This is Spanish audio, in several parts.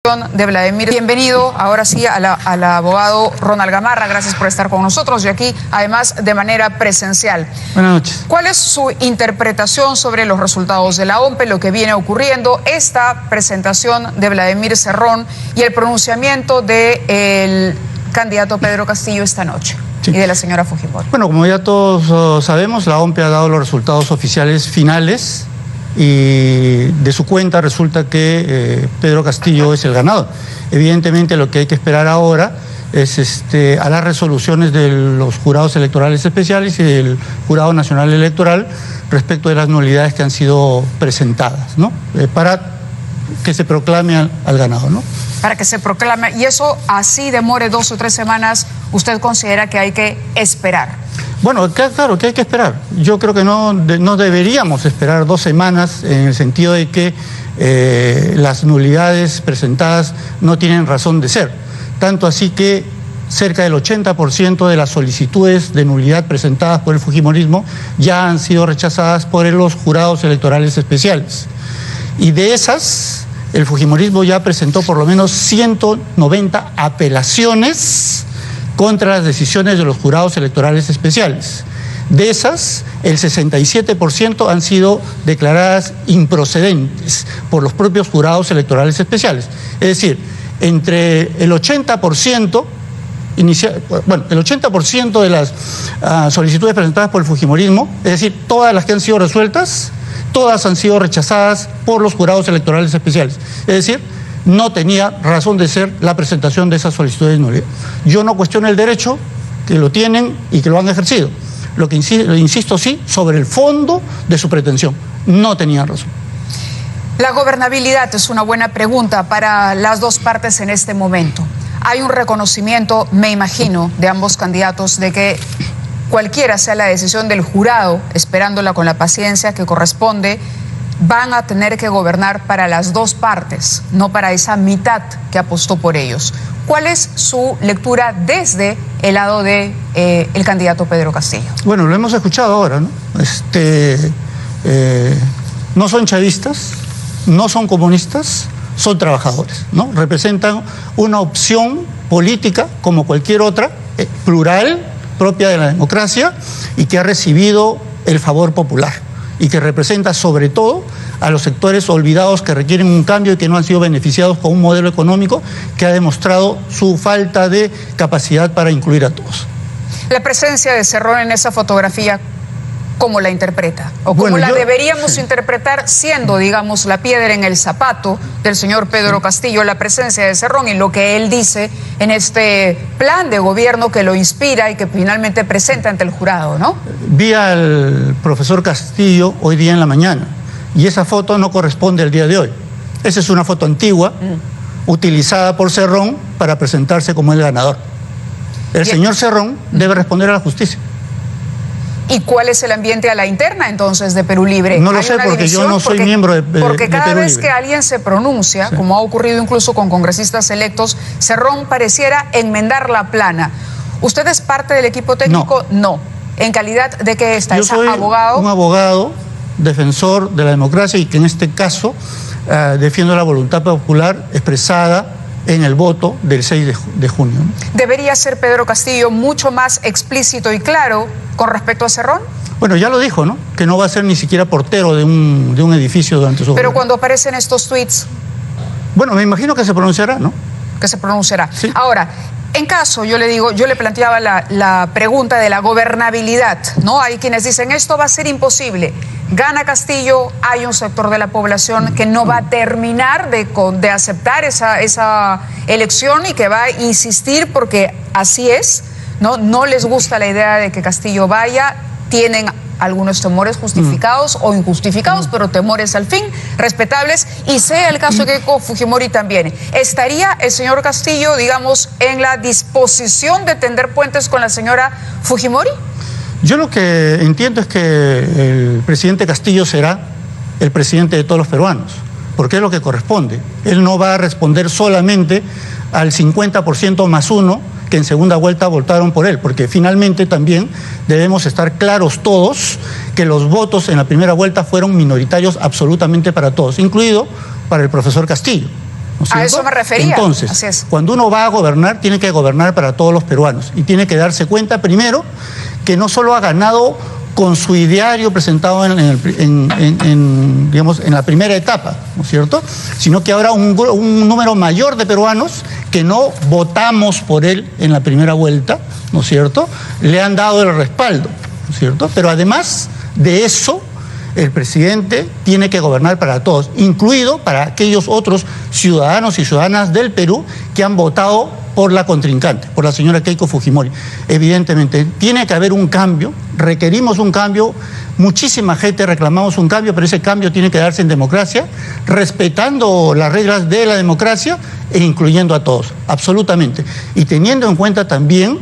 de Vladimir. Bienvenido ahora sí al abogado Ronald Gamarra, gracias por estar con nosotros y aquí además de manera presencial. Buenas noches. ¿Cuál es su interpretación sobre los resultados de la OMPE, lo que viene ocurriendo, esta presentación de Vladimir Cerrón y el pronunciamiento del candidato Pedro Castillo esta noche? Sí. Y de la señora Fujimori. Bueno, como ya todos sabemos, la OMPE ha dado los resultados oficiales finales y de su cuenta resulta que Pedro Castillo es el ganador. Evidentemente lo que hay que esperar ahora es a las resoluciones de los jurados electorales especiales y del Jurado Nacional Electoral respecto de las nulidades que han sido presentadas, ¿no? Para que se proclame al ganador, ¿no? Para que se proclame, y eso así demore 2 o 3 semanas, ¿usted considera que hay que esperar? Bueno, claro que hay que esperar. Yo creo que no deberíamos esperar 2 semanas en el sentido de que las nulidades presentadas no tienen razón de ser. Tanto así que cerca del 80% de las solicitudes de nulidad presentadas por el fujimorismo ya han sido rechazadas por los jurados electorales especiales. Y de esas, el fujimorismo ya presentó por lo menos 190 apelaciones contra las decisiones de los jurados electorales especiales. De esas, el 67% han sido declaradas improcedentes por los propios jurados electorales especiales. Es decir, entre el 80%, el 80% de las solicitudes presentadas por el fujimorismo, es decir, todas las que han sido resueltas, todas han sido rechazadas por los jurados electorales especiales. Es decir, no tenía razón de ser la presentación de esas solicitudes de nulidad. Yo no cuestiono el derecho, que lo tienen y que lo han ejercido. Lo que insisto sí, sobre el fondo de su pretensión. No tenían razón. La gobernabilidad es una buena pregunta para las dos partes en este momento. Hay un reconocimiento, me imagino, de ambos candidatos de que cualquiera sea la decisión del jurado, esperándola con la paciencia que corresponde, van a tener que gobernar para las dos partes, no para esa mitad que apostó por ellos. ¿Cuál es su lectura desde el lado de el candidato Pedro Castillo? Bueno, lo hemos escuchado ahora, ¿no? No son chavistas, no son comunistas, son trabajadores, ¿no? Representan una opción política como cualquier otra, plural, propia de la democracia y que ha recibido el favor popular y que representa sobre todo a los sectores olvidados que requieren un cambio y que no han sido beneficiados con un modelo económico que ha demostrado su falta de capacidad para incluir a todos. La presencia de Cerrón en esa fotografía, ¿cómo la interpreta? ¿O cómo la deberíamos interpretar siendo, digamos, la piedra en el zapato del señor Pedro Castillo, la presencia de Cerrón y lo que él dice en este plan de gobierno que lo inspira y que finalmente presenta ante el jurado, ¿no? Vi al profesor Castillo hoy día en la mañana y esa foto no corresponde al día de hoy. Esa es una foto antigua utilizada por Cerrón para presentarse como el ganador. El señor Cerrón debe responder a la justicia. ¿Y cuál es el ambiente a la interna entonces de Perú Libre? No lo sé porque yo no soy miembro de Perú Libre. Porque cada vez que alguien se pronuncia, como ha ocurrido incluso con congresistas electos, Cerrón pareciera enmendar la plana. ¿Usted es parte del equipo técnico? No. ¿En calidad de qué está? Yo soy abogado. Un abogado, defensor de la democracia y que en este caso defiendo la voluntad popular expresada en el voto del 6 de junio. ¿Debería ser Pedro Castillo mucho más explícito y claro con respecto a Cerrón? Bueno, ya lo dijo, ¿no? Que no va a ser ni siquiera portero de un edificio durante su Pero cuando aparecen estos tweets... Bueno, me imagino que se pronunciará, ¿no? Que se pronunciará. Sí. Ahora, en caso, yo le planteaba la pregunta de la gobernabilidad, ¿no? Hay quienes dicen, esto va a ser imposible. Gana Castillo, hay un sector de la población que no va a terminar de aceptar esa elección y que va a insistir porque así es, ¿no? No les gusta la idea de que Castillo vaya, tienen algunos temores justificados o injustificados, pero temores al fin respetables, y sea el caso de Keiko Fujimori también. ¿Estaría el señor Castillo, digamos, en la disposición de tender puentes con la señora Fujimori? Yo lo que entiendo es que el presidente Castillo será el presidente de todos los peruanos, porque es lo que corresponde. Él no va a responder solamente al 50% más uno que en segunda vuelta votaron por él, porque finalmente también debemos estar claros todos que los votos en la primera vuelta fueron minoritarios absolutamente para todos, incluido para el profesor Castillo. ¿no es cierto? A eso me refería. Entonces, así es. cuando uno va a gobernar, tiene que gobernar para todos los peruanos y tiene que darse cuenta, primero, que no solo ha ganado con su ideario presentado digamos, en la primera etapa, ¿no es cierto?, sino que habrá un número mayor de peruanos que no votamos por él en la primera vuelta, ¿no es cierto?, le han dado el respaldo, ¿no es cierto?, pero además de eso, el presidente tiene que gobernar para todos, incluido para aquellos otros ciudadanos y ciudadanas del Perú que han votado por la contrincante, por la señora Keiko Fujimori. Evidentemente, tiene que haber un cambio, requerimos un cambio, muchísima gente reclamamos un cambio, pero ese cambio tiene que darse en democracia, respetando las reglas de la democracia e incluyendo a todos, absolutamente. Y teniendo en cuenta también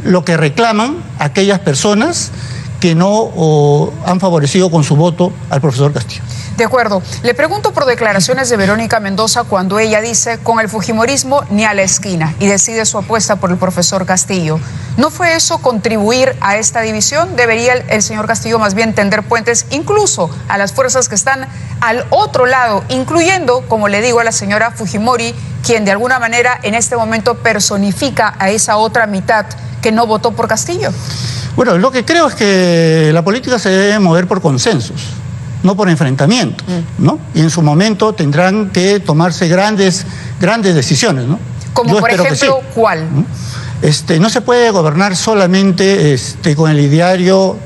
lo que reclaman aquellas personas que no han favorecido con su voto al profesor Castillo. De acuerdo. Le pregunto por declaraciones de Verónica Mendoza cuando ella dice con el fujimorismo ni a la esquina y decide su apuesta por el profesor Castillo. ¿No fue eso contribuir a esta división? ¿Debería el señor Castillo más bien tender puentes incluso a las fuerzas que están al otro lado, incluyendo, como le digo, a la señora Fujimori, quien de alguna manera en este momento personifica a esa otra mitad que no votó por Castillo? Bueno, lo que creo es que la política se debe mover por consensos, no por enfrentamientos, ¿no? Y en su momento tendrán que tomarse grandes decisiones, ¿no? Como por ejemplo, ¿cuál? No se puede gobernar solamente con el ideario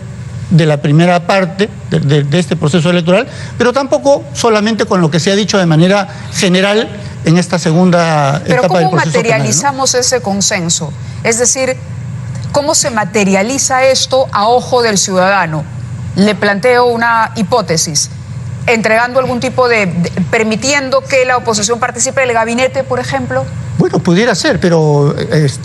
de la primera parte de este proceso electoral, pero tampoco solamente con lo que se ha dicho de manera general en esta segunda etapa del proceso. Pero ¿cómo materializamos ese consenso? Es decir, ¿cómo se materializa esto a ojo del ciudadano? Le planteo una hipótesis, entregando algún tipo permitiendo que la oposición participe del gabinete, por ejemplo. Bueno, pudiera ser, pero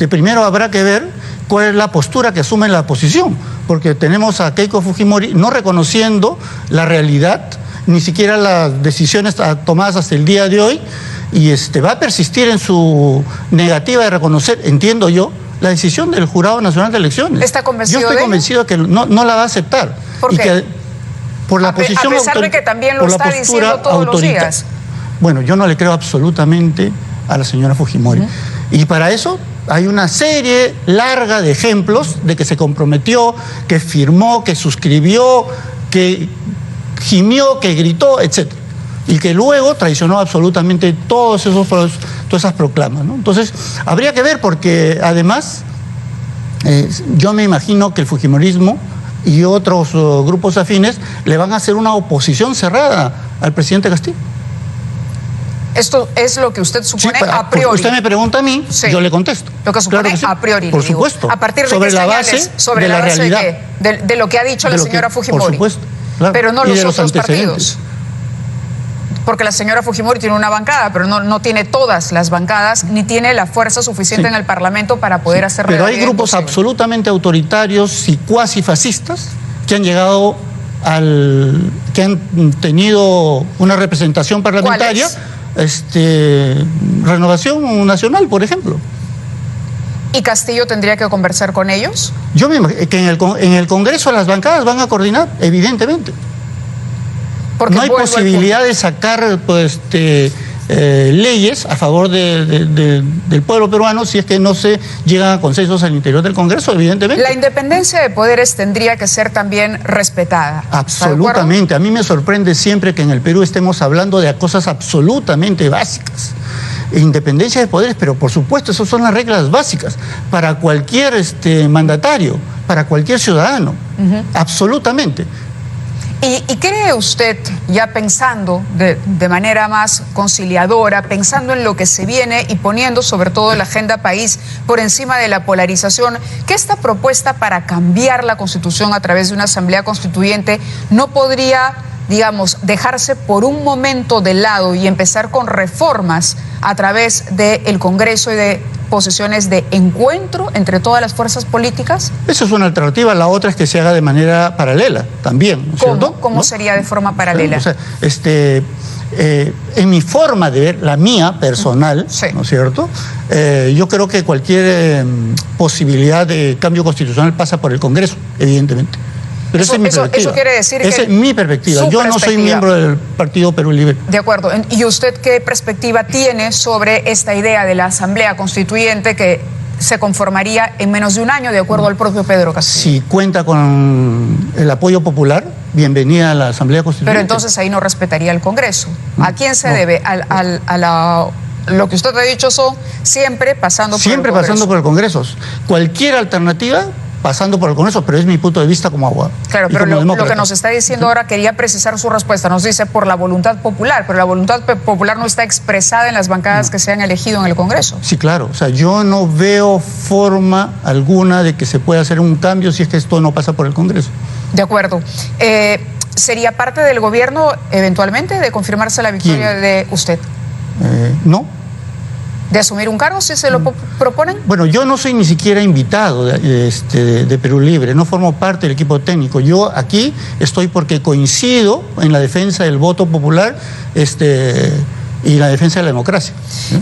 primero habrá que ver cuál es la postura que asume la oposición, porque tenemos a Keiko Fujimori no reconociendo la realidad, ni siquiera las decisiones tomadas hasta el día de hoy, y va a persistir en su negativa de reconocer, entiendo yo, la decisión del Jurado Nacional de Elecciones. ¿Está convencido? Yo estoy convencido que no la va a aceptar. ¿Por qué? Por la posición a pesar de que también lo está diciendo todos los días. Bueno, yo no le creo absolutamente a la señora Fujimori. Y para eso hay una serie larga de ejemplos de que se comprometió, que firmó, que suscribió, que gimió, que gritó, etc. Y que luego traicionó absolutamente todas esas proclamas, ¿no? Entonces, habría que ver, porque además yo me imagino que el fujimorismo y otros grupos afines le van a hacer una oposición cerrada al presidente Castillo. Esto es lo que usted supone a priori. Usted me pregunta a mí, sí, yo le contesto. Lo que supone claro que sí, a priori. Por supuesto. ¿A partir de sobre qué la señales? base Sobre de la la base realidad. de lo que ha dicho la señora Fujimori. Por supuesto. Claro. Pero no y los otros partidos. Porque la señora Fujimori tiene una bancada, pero no tiene todas las bancadas, ni tiene la fuerza suficiente en el Parlamento para poder hacer realidad. Pero hay grupos absolutamente autoritarios y cuasi fascistas que han llegado que han tenido una representación parlamentaria. Renovación Nacional, por ejemplo. ¿Y Castillo tendría que conversar con ellos? Yo me imagino que en el Congreso las bancadas van a coordinar, evidentemente. Porque no hay posibilidad de sacar leyes a favor del pueblo peruano si es que no se llegan a consensos al interior del Congreso, evidentemente. La independencia de poderes tendría que ser también respetada. Absolutamente. A mí me sorprende siempre que en el Perú estemos hablando de cosas absolutamente básicas. Independencia de poderes, pero por supuesto, esas son las reglas básicas para cualquier mandatario, para cualquier ciudadano. Absolutamente. ¿Y cree usted, ya pensando de manera más conciliadora, pensando en lo que se viene y poniendo sobre todo la agenda país por encima de la polarización, que esta propuesta para cambiar la Constitución a través de una asamblea constituyente no podría, digamos, dejarse por un momento de lado y empezar con reformas a través del Congreso y de posiciones de encuentro entre todas las fuerzas políticas? Esa es una alternativa. La otra es que se haga de manera paralela también, ¿no es cierto? ¿Cómo sería de forma paralela? O sea, en mi forma de ver, la mía personal, sí, ¿no es cierto? Yo creo que cualquier posibilidad de cambio constitucional pasa por el Congreso, evidentemente. Pero esa es mi perspectiva. Eso quiere decir esa que... es mi perspectiva. Yo no soy miembro del Partido Perú Libre. De acuerdo. ¿Y usted qué perspectiva tiene sobre esta idea de la Asamblea Constituyente que se conformaría en menos de un año, de acuerdo al propio Pedro Castillo? Si cuenta con el apoyo popular, bienvenida a la Asamblea Constituyente. Pero entonces ahí no respetaría el Congreso. ¿A quién se debe? Lo que usted ha dicho son siempre pasando por el Congreso. Siempre pasando por el Congreso. Cualquier alternativa pasando por el Congreso, pero es mi punto de vista como abogado. Claro, pero lo que nos está diciendo ahora, quería precisar su respuesta, nos dice por la voluntad popular, pero la voluntad popular no está expresada en las bancadas que se han elegido en el Congreso. Sí, claro, o sea, yo no veo forma alguna de que se pueda hacer un cambio si es que esto no pasa por el Congreso. De acuerdo. ¿Sería parte del gobierno eventualmente de confirmarse la victoria de usted? No. ¿De asumir un cargo si se lo proponen? Bueno, yo no soy ni siquiera invitado de Perú Libre, no formo parte del equipo técnico. Yo aquí estoy porque coincido en la defensa del voto popular y la defensa de la democracia.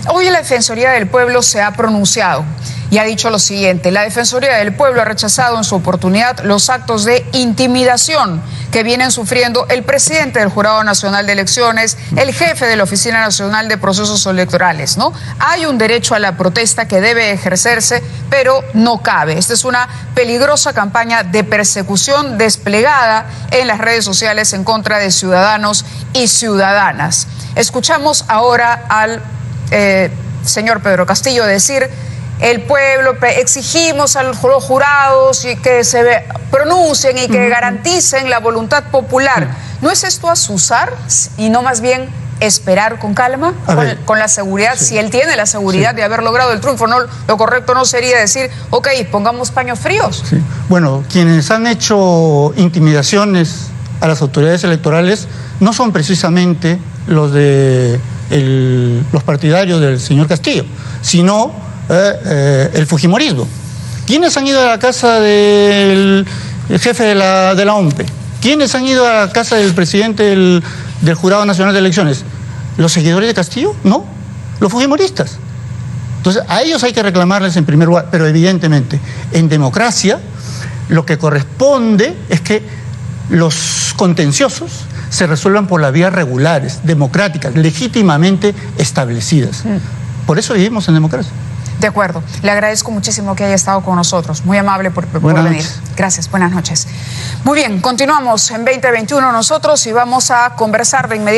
Hoy la Defensoría del Pueblo se ha pronunciado y ha dicho lo siguiente: la Defensoría del Pueblo ha rechazado en su oportunidad los actos de intimidación que vienen sufriendo el presidente del Jurado Nacional de Elecciones, el jefe de la Oficina Nacional de Procesos Electorales, ¿no? Hay un derecho a la protesta que debe ejercerse, pero no cabe. Esta es una peligrosa campaña de persecución desplegada en las redes sociales en contra de ciudadanos y ciudadanas. Escuchamos ahora al señor Pedro Castillo decir: el pueblo, exigimos a los jurados y que se pronuncien y que garanticen la voluntad popular. ¿No es esto azuzar y no más bien esperar con calma, con la seguridad? Sí. Si él tiene la seguridad de haber logrado el triunfo, no, lo correcto no sería decir, ok, pongamos paños fríos. Sí. Bueno, quienes han hecho intimidaciones a las autoridades electorales no son precisamente los de los partidarios del señor Castillo, sino el fujimorismo. ¿Quiénes han ido a la casa del jefe de la OMPE? ¿Quiénes han ido a la casa del presidente del Jurado Nacional de Elecciones? ¿Los seguidores de Castillo? No, los fujimoristas. Entonces, a ellos hay que reclamarles en primer lugar, pero evidentemente, en democracia, lo que corresponde es que los contenciosos se resuelvan por las vías regulares, democráticas, legítimamente establecidas. Por eso vivimos en democracia. De acuerdo. Le agradezco muchísimo que haya estado con nosotros. Muy amable por venir. Gracias. Buenas noches. Muy bien, continuamos en 2021 nosotros y vamos a conversar de inmediato.